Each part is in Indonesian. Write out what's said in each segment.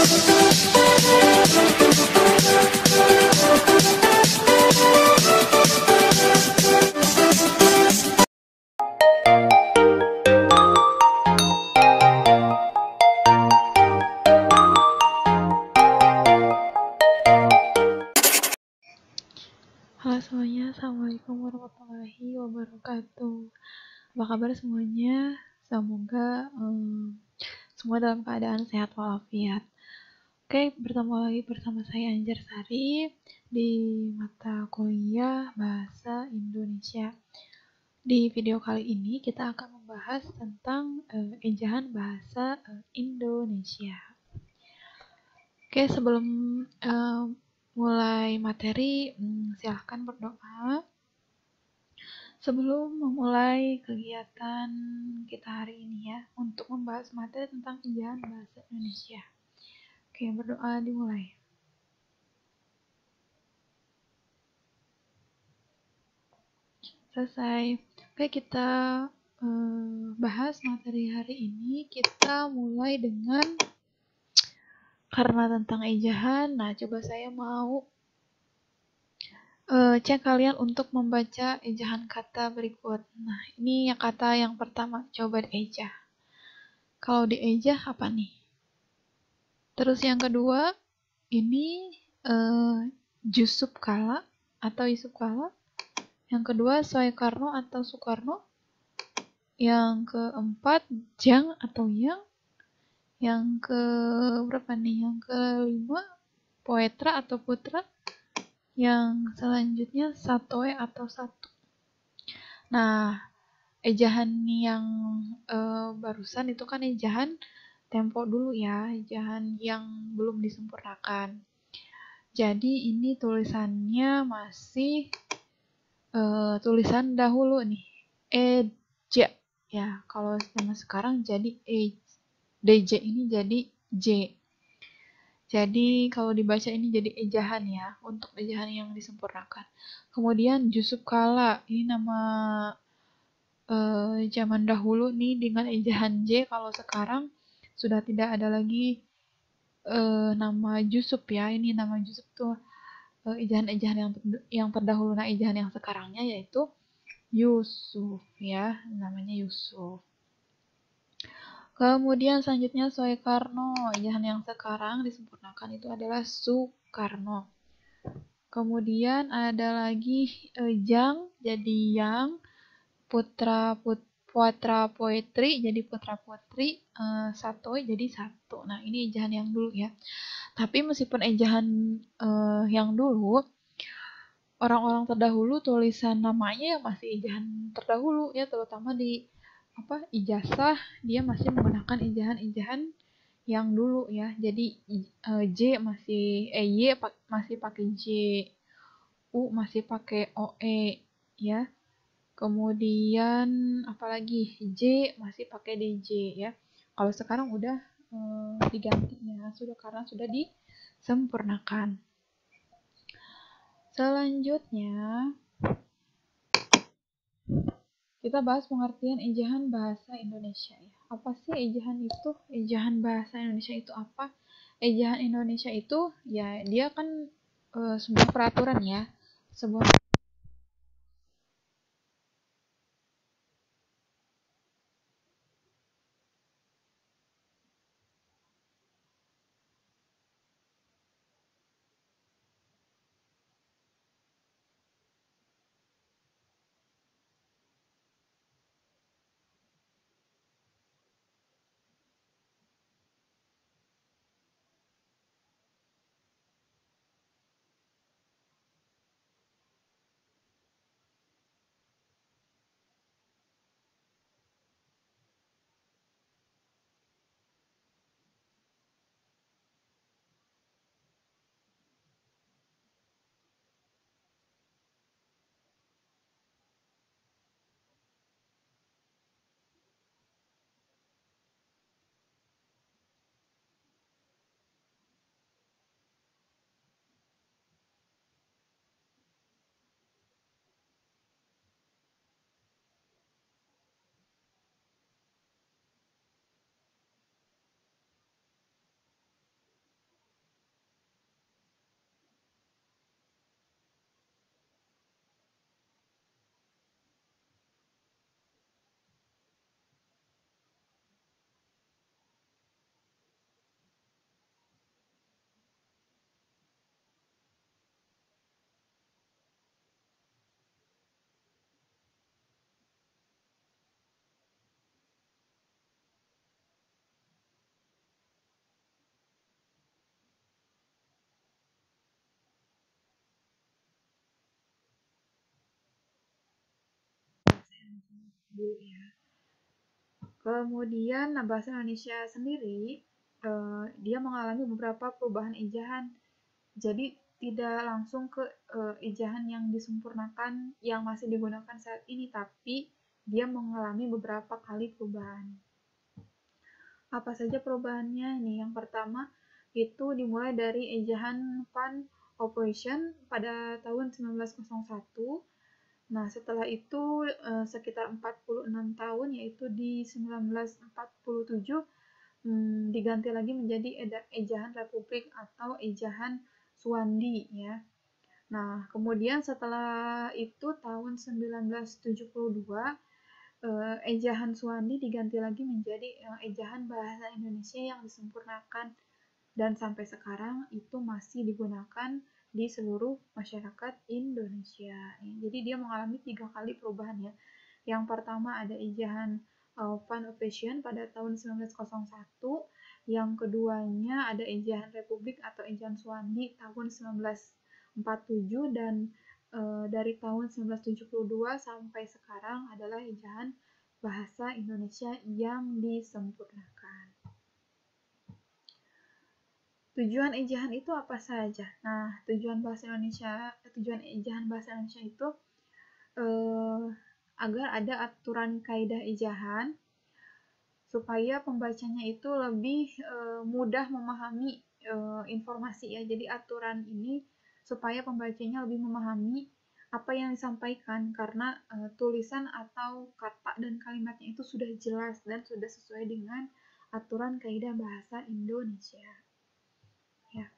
Halo semuanya, Assalamualaikum warahmatullahi wabarakatuh. Apa kabar semuanya? Semoga semua dalam keadaan sehat walafiat. Oke, bertemu lagi bersama saya Anjar Sari di mata kuliah Bahasa Indonesia. Di video kali ini kita akan membahas tentang ejaan bahasa Indonesia. Oke, sebelum mulai materi, silahkan berdoa sebelum memulai kegiatan kita hari ini ya, untuk membahas materi tentang ejaan bahasa Indonesia. Oke, berdoa dimulai. Selesai. Oke, kita bahas materi hari ini. Kita mulai dengan karena tentang ejaan. Nah, coba saya mau cek kalian untuk membaca ejahan kata berikut. Nah, ini yang kata yang pertama, coba diejah. Kalau diejah apa nih? Terus yang kedua, ini Jusuf Kala atau Yusuf Kala. Yang kedua, Soekarno atau Soekarno. Yang keempat, Jang atau Yang. Yang ke berapa nih? Yang kelima, Poetra atau Putra. Yang selanjutnya, Satoe atau Satu. Nah, ejahan yang barusan itu kan ejahan tempo dulu ya, ejahan yang belum disempurnakan. Jadi ini tulisannya masih tulisan dahulu nih, eja ya. Kalau zaman sekarang jadi DJ ini jadi J. Jadi kalau dibaca ini jadi ejahan ya, untuk ejahan yang disempurnakan. Kemudian Jusuf Kala, ini nama zaman dahulu nih dengan ejahan J. Kalau sekarang sudah tidak ada lagi nama Jusuf ya. Ini nama Jusuf tuh ejahan-ejahan yang terdahulu. Nah, ejahan yang sekarangnya yaitu Yusuf ya, namanya Yusuf. Kemudian selanjutnya Soekarno, ejahan yang sekarang disempurnakan itu adalah Soekarno. Kemudian ada lagi Jang jadi Yang, Putra Poetri jadi Putra Putri, Satoe jadi Satu. Nah, ini ejahan yang dulu ya. Tapi meskipun ejahan yang dulu, orang-orang terdahulu tulisan namanya ya masih ejahan terdahulu ya, terutama di ijazah dia masih menggunakan ejahan-ejahan yang dulu ya. Jadi J masih Y masih pakai J, U masih pakai OE ya. Kemudian apalagi J masih pakai DJ ya. Kalau sekarang udah diganti ya, karena sudah disempurnakan. Selanjutnya kita bahas pengertian ejahan bahasa Indonesia ya. Apa sih ejahan itu? Ejahan bahasa Indonesia itu apa? Ejahan Indonesia itu ya dia kan sebuah peraturan ya. Sebuah dulu ya. Kemudian, nah, bahasa Indonesia sendiri dia mengalami beberapa perubahan ejaan. Jadi tidak langsung ke ejaan yang disempurnakan yang masih digunakan saat ini, tapi dia mengalami beberapa kali perubahan. Apa saja perubahannya? Nih, yang pertama itu dimulai dari ejaan Fund Operation pada tahun 1901. Nah, setelah itu sekitar 46 tahun, yaitu di 1947, diganti lagi menjadi ejaan Republik atau ejaan Suwandi ya. Nah, kemudian setelah itu tahun 1972 ejaan Suwandi diganti lagi menjadi ejaan bahasa Indonesia yang disempurnakan, dan sampai sekarang itu masih digunakan di seluruh masyarakat Indonesia. Jadi dia mengalami 3 kali perubahan ya. Yang pertama ada ejaan Fund of Fashion pada tahun 1901, yang keduanya ada ejaan Republik atau ejaan Suwandi tahun 1947, dan dari tahun 1972 sampai sekarang adalah ejaan bahasa Indonesia yang disempurnakan. Tujuan ejaan itu apa saja? Nah, tujuan ejaan bahasa Indonesia itu agar ada aturan kaidah ejaan supaya pembacanya itu lebih mudah memahami informasi ya. Jadi aturan ini supaya pembacanya lebih memahami apa yang disampaikan, karena tulisan atau kata dan kalimatnya itu sudah jelas dan sudah sesuai dengan aturan kaidah bahasa Indonesia. Ya.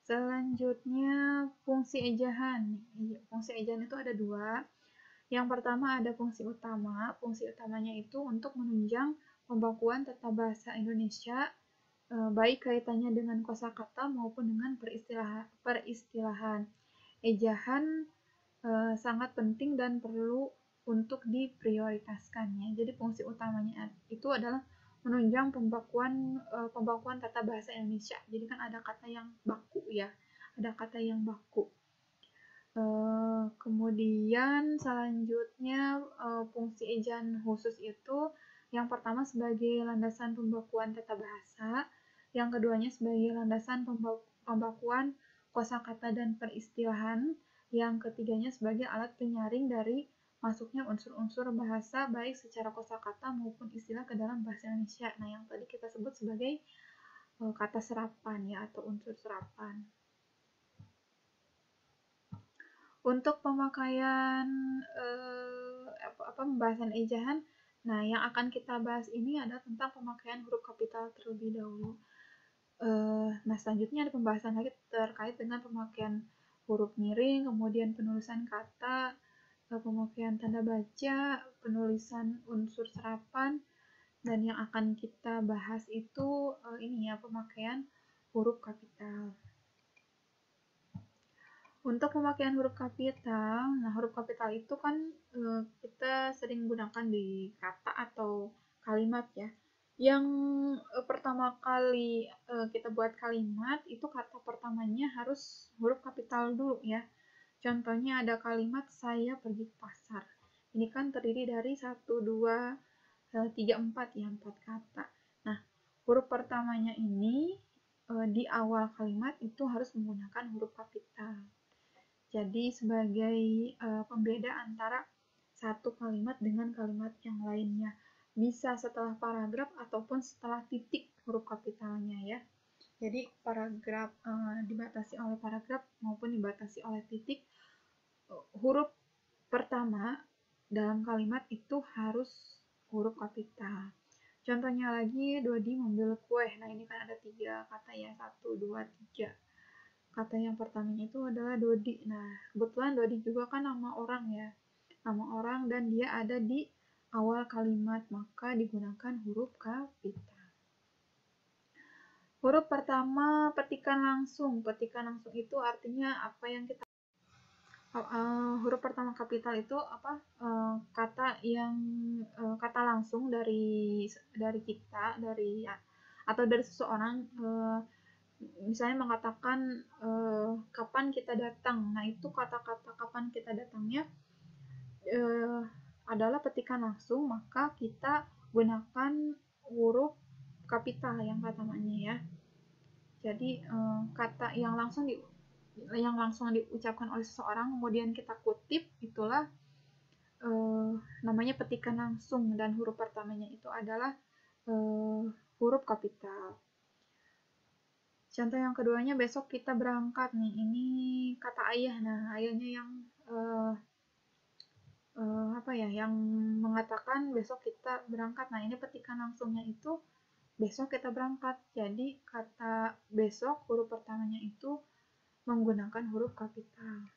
Selanjutnya fungsi ejaan. Fungsi ejaan itu ada dua. Yang pertama ada fungsi utama. Fungsi utamanya itu untuk menunjang pembakuan tata bahasa Indonesia, baik kaitannya dengan kosakata maupun dengan peristilahan. Ejaan sangat penting dan perlu untuk diprioritaskan ya. Jadi fungsi utamanya itu adalah menunjang pembakuan tata bahasa Indonesia. Jadi kan ada kata yang baku ya, ada kata yang baku. Kemudian selanjutnya fungsi ejaan khusus itu yang pertama sebagai landasan pembakuan tata bahasa, yang keduanya sebagai landasan pembakuan kosakata dan peristilahan, yang ketiganya sebagai alat penyaring dari masuknya unsur-unsur bahasa baik secara kosakata maupun istilah ke dalam bahasa Indonesia. Nah, yang tadi kita sebut sebagai kata serapan ya, atau unsur serapan. Untuk pemakaian pembahasan ejaan, nah yang akan kita bahas ini adalah tentang pemakaian huruf kapital terlebih dahulu. Nah, selanjutnya ada pembahasan lagi terkait dengan pemakaian huruf miring, kemudian penulisan kata, pemakaian tanda baca, penulisan unsur serapan, dan yang akan kita bahas itu ini ya, pemakaian huruf kapital. Untuk pemakaian huruf kapital, nah huruf kapital itu kan kita sering gunakan di kata atau kalimat ya. Yang pertama kali kita buat kalimat, itu kata pertamanya harus huruf kapital dulu ya. Contohnya ada kalimat saya pergi ke pasar. Ini kan terdiri dari 1, 2, 3, 4 ya, 4 kata. Nah, huruf pertamanya ini di awal kalimat itu harus menggunakan huruf kapital. Jadi sebagai pembeda antara satu kalimat dengan kalimat yang lainnya. Bisa setelah paragraf ataupun setelah titik huruf kapitalnya ya. Jadi paragraf dibatasi oleh paragraf maupun dibatasi oleh titik. Huruf pertama dalam kalimat itu harus huruf kapital. Contohnya lagi, Dodi mengambil kue. Nah, ini kan ada 3 kata ya, 1, 2, 3. Kata yang pertamanya itu adalah Dodi. Nah, kebetulan Dodi juga kan nama orang ya. Nama orang, dan dia ada di awal kalimat, maka digunakan huruf kapital. Huruf pertama petikan langsung. Petikan langsung itu artinya apa yang kita huruf pertama kapital itu apa? Kata langsung dari kita, atau dari seseorang, misalnya mengatakan kapan kita datang. Nah, itu kata-kata kapan kita datangnya adalah petikan langsung, maka kita gunakan huruf kapital yang pertamanya ya. Jadi kata yang langsung diucapkan oleh seseorang kemudian kita kutip, itulah namanya petikan langsung, dan huruf pertamanya itu adalah huruf kapital. Contoh yang keduanya, besok kita berangkat nih. Ini kata ayah. Nah, ayahnya yang yang mengatakan besok kita berangkat. Nah, ini petikan langsungnya itu besok kita berangkat. Jadi kata besok huruf pertamanya itu menggunakan huruf kapital.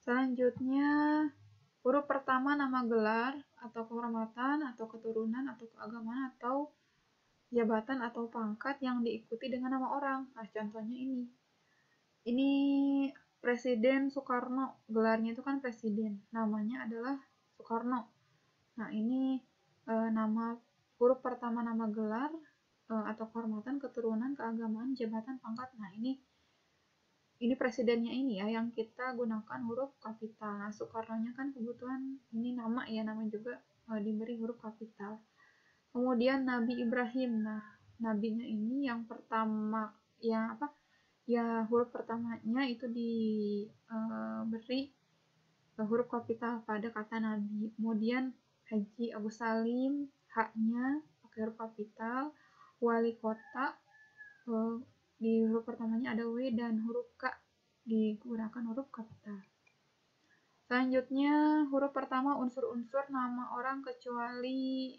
Selanjutnya, huruf pertama nama gelar atau kehormatan atau keturunan atau keagamaan atau jabatan atau pangkat yang diikuti dengan nama orang. Nah, contohnya ini. Ini Presiden Soekarno, gelarnya itu kan presiden, namanya adalah Soekarno. Nah, ini nama huruf pertama nama gelar atau kehormatan, keturunan, keagamaan, jabatan, pangkat. Nah, ini presidennya ini ya yang kita gunakan huruf kapital. Nah, Soekarno-nya kan kebetulan ini nama ya, nama juga diberi huruf kapital. Kemudian Nabi Ibrahim. Nah, nabinya ini yang pertama ya huruf pertamanya itu diberi huruf kapital pada kata Nabi. Kemudian Haji Agus Salim, H-nya pakai huruf kapital. Wali kota di huruf pertamanya ada W, dan huruf K digunakan huruf kapital. Selanjutnya, huruf pertama unsur-unsur nama orang kecuali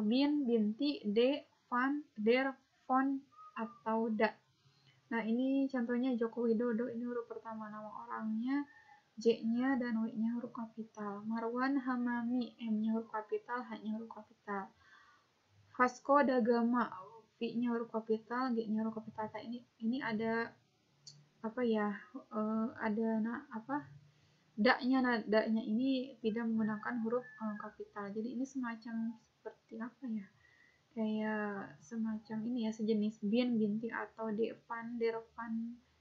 bin, binti, de, van, der, von, atau da. Nah, ini contohnya Joko Widodo, ini huruf pertama nama orangnya, J-nya dan W-nya huruf kapital. Marwan Hamami, M-nya huruf kapital, H-nya huruf kapital. Vasco da Gama, V-nya huruf kapital, G-nya huruf kapital. Nah, ini ada da-nya ini tidak menggunakan huruf kapital. Jadi ini semacam seperti kayak semacam ini ya, sejenis bin, binti, atau devan,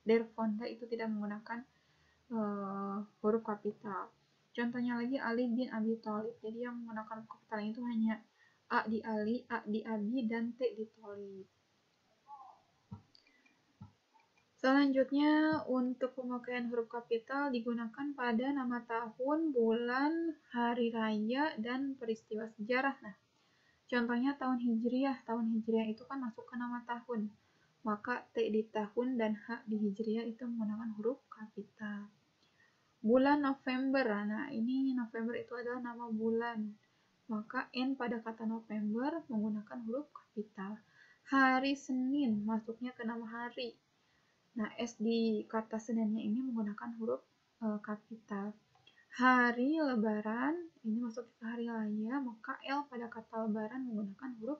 dervonda itu tidak menggunakan huruf kapital. Contohnya lagi Ali bin Abi Thalib. Jadi yang menggunakan huruf kapital itu hanya A di Ali, A di Abi, dan T di Thalib. Selanjutnya, untuk pemakaian huruf kapital digunakan pada nama tahun, bulan, hari raya, dan peristiwa sejarah. Nah, contohnya tahun Hijriah. Tahun Hijriah itu kan masuk ke nama tahun. Maka T di tahun dan H di Hijriah itu menggunakan huruf kapital. Bulan November. Nah, ini November itu adalah nama bulan. Maka N pada kata November menggunakan huruf kapital. Hari Senin masuknya ke nama hari. Nah, S di kata Seninnya ini menggunakan huruf kapital. Hari Lebaran, ini masuk ke hari raya, maka L pada kata Lebaran menggunakan huruf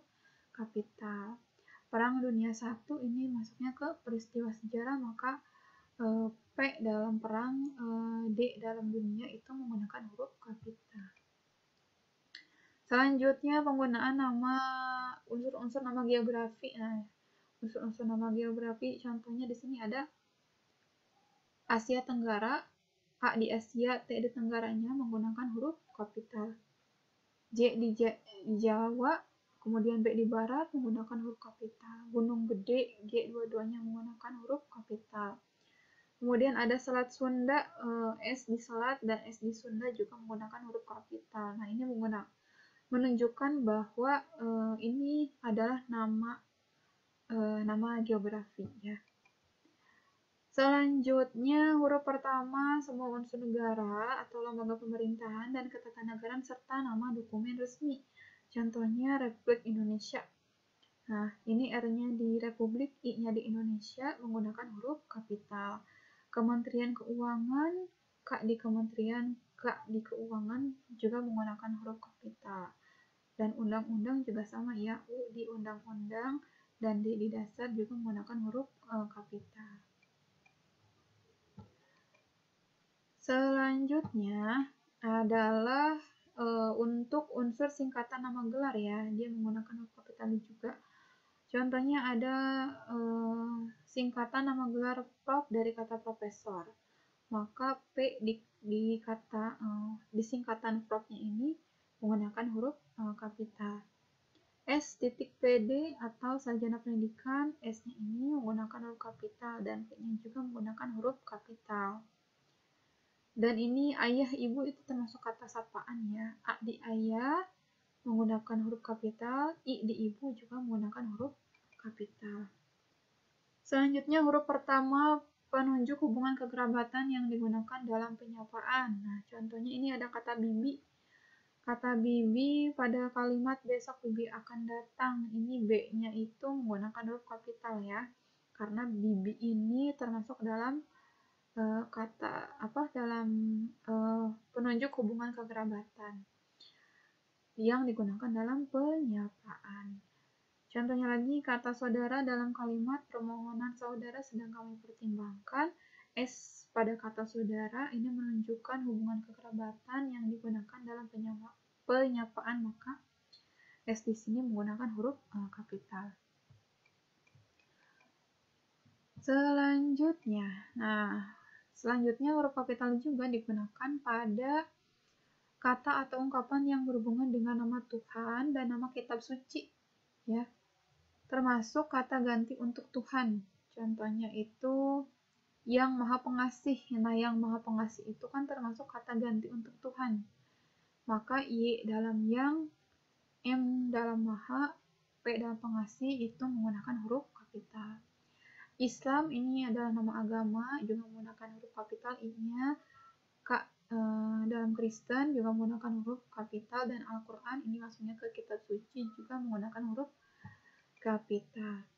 kapital. Perang Dunia I ini masuknya ke peristiwa sejarah, maka P dalam perang, D dalam dunia itu menggunakan huruf kapital. Selanjutnya, penggunaan unsur-unsur nama geografi. Nah, unsur-unsur nama geografi contohnya di sini ada Asia Tenggara, A di Asia, T di Tenggaranya menggunakan huruf kapital. J di Jawa, kemudian B di Barat menggunakan huruf kapital. Gunung Gede, G dua-duanya menggunakan huruf kapital. Kemudian ada Selat Sunda, S di Selat dan S di Sunda juga menggunakan huruf kapital. Nah, ini menunjukkan bahwa ini adalah nama geografi ya. Selanjutnya, huruf pertama semua unsur negara atau lembaga pemerintahan dan ketatanegaraan serta nama dokumen resmi. Contohnya Republik Indonesia. Nah, ini R-nya di Republik, I-nya di Indonesia menggunakan huruf kapital. Kementerian Keuangan, K di Kementerian, K di Keuangan juga menggunakan huruf kapital. Dan undang-undang juga sama ya, U di undang-undang dan D di dasar juga menggunakan huruf kapital. Selanjutnya adalah untuk unsur singkatan nama gelar ya, dia menggunakan huruf kapital juga. Contohnya ada singkatan nama gelar Prof dari kata profesor. maka P di singkatan prop-nya ini menggunakan huruf kapital. S.PD atau sarjana pendidikan, S-nya ini menggunakan huruf kapital dan P-nya juga menggunakan huruf kapital. Dan ini ayah ibu itu termasuk kata sapaan ya. A di ayah menggunakan huruf kapital, I di ibu juga menggunakan huruf kapital. Selanjutnya huruf pertama penunjuk hubungan kekerabatan yang digunakan dalam penyapaan. Nah, contohnya ini ada kata bibi. Kata bibi pada kalimat besok bibi akan datang. Ini B-nya itu menggunakan huruf kapital ya. Karena bibi ini termasuk dalam penunjuk hubungan kekerabatan yang digunakan dalam penyapaan. Contohnya lagi kata saudara dalam kalimat permohonan saudara sedang kami pertimbangkan. S pada kata saudara ini menunjukkan hubungan kekerabatan yang digunakan dalam penyapaan, maka S di sini menggunakan huruf kapital. Selanjutnya huruf kapital juga digunakan pada kata atau ungkapan yang berhubungan dengan nama Tuhan dan nama kitab suci, ya. Termasuk kata ganti untuk Tuhan. Contohnya itu yang maha pengasih. Nah, yang maha pengasih itu kan termasuk kata ganti untuk Tuhan. Maka Y dalam yang, M dalam maha, P dalam pengasih itu menggunakan huruf kapital. Islam ini adalah nama agama, juga menggunakan huruf kapital. I-nya dalam Kristen juga menggunakan huruf kapital, dan Al-Quran ini maksudnya ke kitab suci juga menggunakan huruf kapital.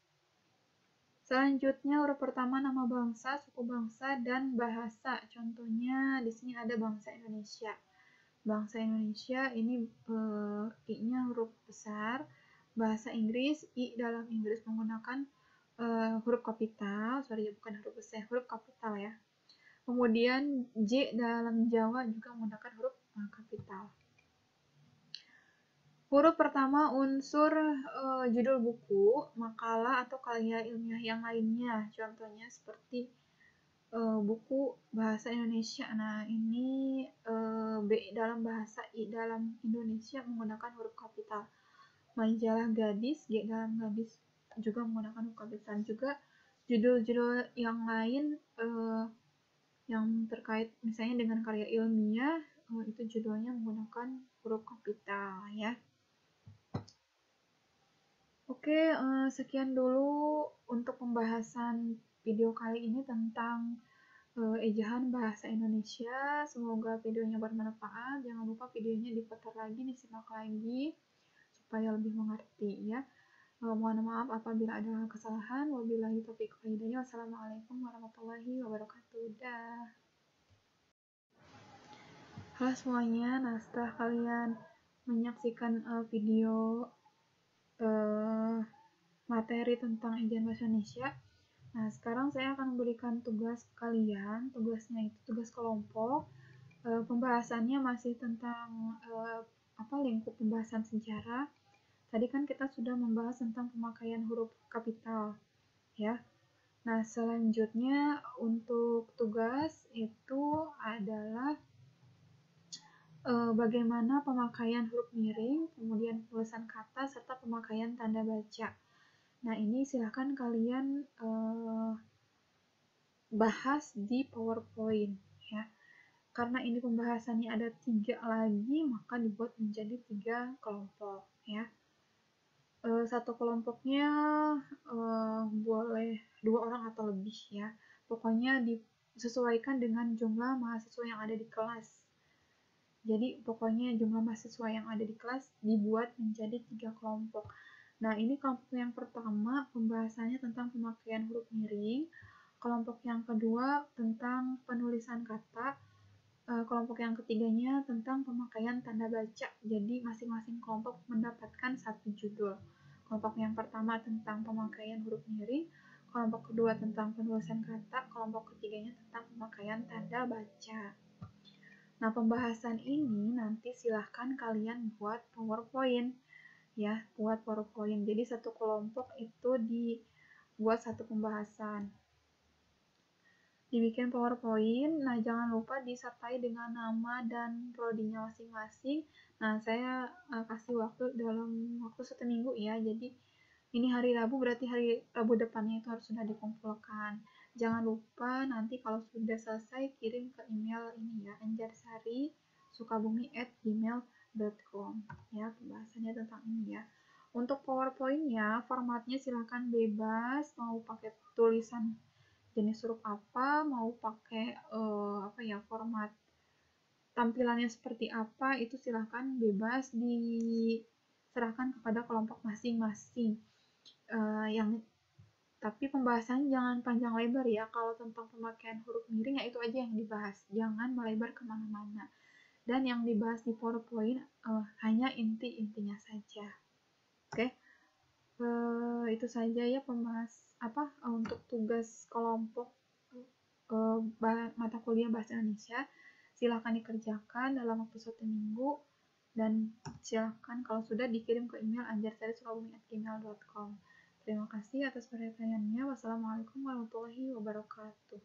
Selanjutnya huruf pertama nama bangsa, suku bangsa, dan bahasa. Contohnya di sini ada bangsa Indonesia. Bangsa Indonesia ini I-nya huruf besar. Bahasa Inggris, I dalam Inggris menggunakan huruf kapital, bukan huruf besar, huruf kapital ya. Kemudian J dalam Jawa juga menggunakan huruf kapital. Huruf pertama unsur judul buku, makalah, atau karya ilmiah yang lainnya. Contohnya seperti buku bahasa Indonesia. Nah, ini B dalam bahasa, I dalam Indonesia menggunakan huruf kapital. Majalah gadis, G dalam gadis juga menggunakan huruf kapital. Juga judul-judul yang lain yang terkait misalnya dengan karya ilmiah, itu judulnya menggunakan huruf kapital ya. Oke, sekian dulu untuk pembahasan video kali ini tentang ejaan bahasa Indonesia. Semoga videonya bermanfaat. Jangan lupa videonya diputar lagi, disimak lagi supaya lebih mengerti ya. Mohon maaf apabila ada kesalahan. Wabillahi taufiq wal hidayah. Wassalamualaikum warahmatullahi wabarakatuh. Dah. Halo semuanya. Nah, setelah kalian menyaksikan video materi tentang ejaan bahasa Indonesia, nah sekarang saya akan memberikan tugas kalian. Tugasnya itu tugas kelompok. Pembahasannya masih tentang lingkup pembahasan sejarah. Tadi kan kita sudah membahas tentang pemakaian huruf kapital ya. Nah, selanjutnya untuk tugas itu adalah bagaimana pemakaian huruf miring, kemudian penulisan kata, serta pemakaian tanda baca. Nah, ini silahkan kalian bahas di PowerPoint ya. Karena ini pembahasannya ada 3 lagi, maka dibuat menjadi 3 kelompok ya. Satu kelompoknya boleh 2 orang atau lebih ya. Pokoknya disesuaikan dengan jumlah mahasiswa yang ada di kelas. Jadi pokoknya jumlah mahasiswa yang ada di kelas dibuat menjadi 3 kelompok. Nah, ini kelompok yang pertama pembahasannya tentang pemakaian huruf miring. Kelompok yang kedua tentang penulisan kata. Kelompok yang ketiganya tentang pemakaian tanda baca. Jadi masing-masing kelompok mendapatkan 1 judul. Kelompok yang pertama tentang pemakaian huruf miring, kelompok kedua tentang penulisan kata, kelompok ketiganya tentang pemakaian tanda baca. Nah, pembahasan ini nanti silahkan kalian buat PowerPoint ya, buat PowerPoint. Jadi satu kelompok itu dibuat satu pembahasan. dibikin PowerPoint. Nah, jangan lupa disertai dengan nama dan prodinya masing-masing. Nah, saya kasih waktu dalam waktu 1 minggu ya. Jadi ini hari Rabu, berarti hari Rabu depannya itu harus sudah dikumpulkan. Jangan lupa nanti kalau sudah selesai kirim ke email ini ya, anjarsari@sukabumi@gmail.com ya, pembahasannya tentang ini ya. Untuk PowerPoint-nya, formatnya silahkan bebas, mau pakai tulisan jenis huruf apa, mau pakai format tampilannya seperti apa, itu silahkan bebas diserahkan kepada kelompok masing-masing. Tapi pembahasan jangan panjang lebar ya. Kalau tentang pemakaian huruf miring ya itu aja yang dibahas, jangan melebar kemana-mana. Dan yang dibahas di PowerPoint hanya inti-intinya saja. Oke. Itu saja ya untuk tugas kelompok mata kuliah bahasa Indonesia. Silahkan dikerjakan dalam waktu 1 minggu dan silahkan kalau sudah dikirim ke email anjarsari@sukabumi@gmail.com. Terima kasih atas perhatiannya. Wassalamualaikum warahmatullahi wabarakatuh.